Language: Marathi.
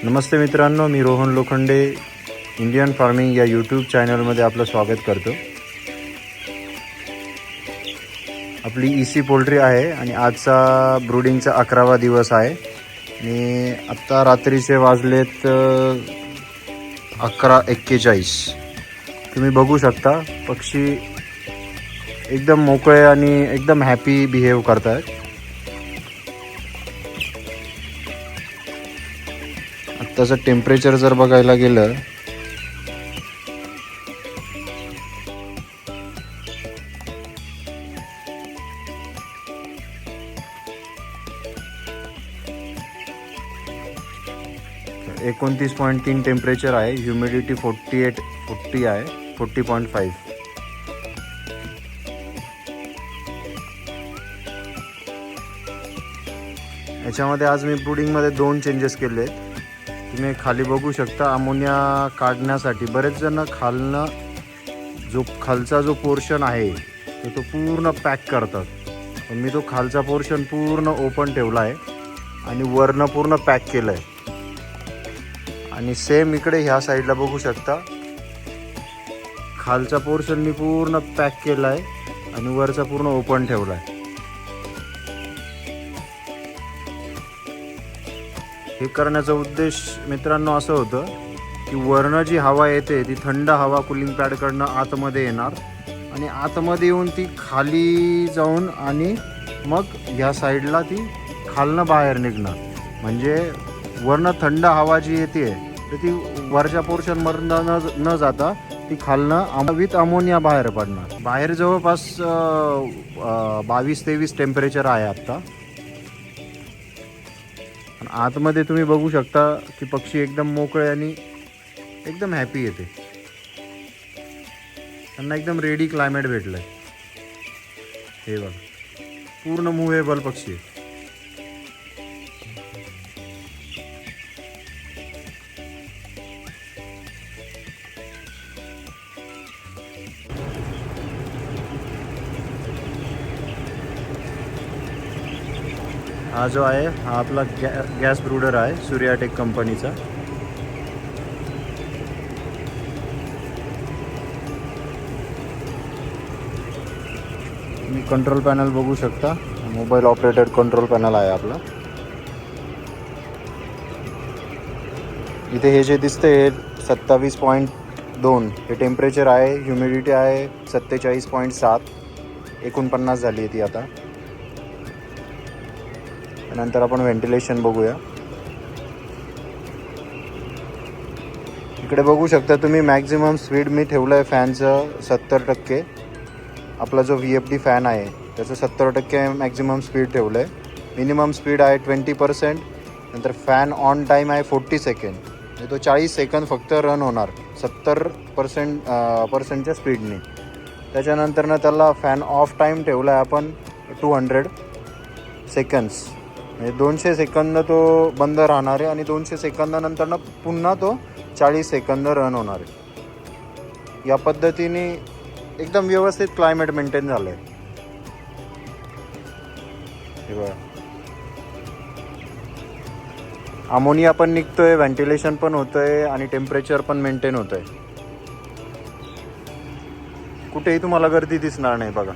नमस्ते मित्रांनो, मी रोहन लोखंडे इंडियन फार्मिंग या यूट्यूब चॅनलमध्ये आपलं स्वागत करतो. आपली EC पोल्ट्री आहे आणि आजचा ब्रूडिंगचा 11वा दिवस आहे आणि आत्ता रात्रीचे वाजलेत 11:41. तुम्ही बघू शकता पक्षी एकदम मोकळे आणि एकदम हॅपी बिहेव करतात. आत्ताचं टेम्परेचर जर बघायला गेलं तर 29.3 टेम्परेचर आहे. ह्युमिडिटी 40 आहे, 40.5. याच्यामध्ये आज मी ब्रूडिंगमध्ये 2 चेंजेस केले आहेत. तुम्ही खाली बघू शकता, अमोनिया काढण्यासाठी बरेच जण खालचा जो पोर्शन आहे तो पूर्ण पॅक करतात. पण मी तो खालचा पोर्शन पूर्ण ओपन ठेवला आहे आणि वरनं पूर्ण पॅक केलं आहे. आणि सेम इकडे ह्या साईडला बघू शकता, खालचा पोर्शन मी पूर्ण पॅक केला आहे आणि वरचा पूर्ण ओपन ठेवला आहे. हे करण्याचा उद्देश मित्रांनो असं होतं की वरनं जी हवा येते ती थंड हवा कूलिंग पॅडकडनं आतमध्ये येणार आणि आतमध्ये येऊन ती खाली जाऊन आणि मग ह्या साईडला ती खालनं बाहेर निघणार. म्हणजे वरनं थंड हवा जी येते तर ती वरच्या पोर्शनमधनं न जाता ती खालनं विथ अमोनिया बाहेर पडणार. बाहेर जवळपास 22-23 टेम्परेचर आहे आत्ता. आतमध्ये तुम्ही बघू शकता की पक्षी एकदम मोकळे आणि एकदम हॅपी येते. त्यांना एकदम रेडी क्लायमेट भेटलं आहे. हे बघा, पूर्ण मुव्हेबल पक्षी आहे. हा जो आहे हा आपला गॅस ब्रूडर आहे सूर्याटेक कंपनीचा. तुम्ही कंट्रोल पॅनल बघू शकता, मोबाईल ऑपरेटेड कंट्रोल पॅनल आहे आपला. इथे हे जे दिसते हे 27.2 हे टेम्परेचर आहे. ह्युमिडिटी आहे 47.7. 49 झाली आहे ती आता. नंतर आपण व्हेंटिलेशन बघूया. इकडे बघू शकता तुम्ही, मॅक्झिमम स्पीड मी ठेवलं आहे फॅनचं 70%. आपला जो VFD फॅन आहे त्याचं 70% मॅक्झिमम स्पीड ठेवलं आहे. मिनिमम स्पीड आहे 20%. नंतर फॅन ऑन टाईम आहे 40 सेकंड. म्हणजे तो 40 सेकंद फक्त रन होणार 70% स्पीडने. त्याच्यानंतरनं त्याला फॅन ऑफ टाईम ठेवला आहे आपण 200 सेकंड्स. म्हणजे 200 सेकंद तो बंद राहणार आहे आणि 200 सेकंदानंतर पुन्हा तो 40 सेकंद रन होणार आहे. या पद्धतीने एकदम व्यवस्थित क्लायमेट मेंटेन झालं आहे. हे बघा, अमोनिया पण निघतोय, व्हेंटिलेशन पण होतंय आणि टेम्परेचर पण मेंटेन होतंय. कुठेही तुम्हाला गर्दी दिसणार नाही बघा.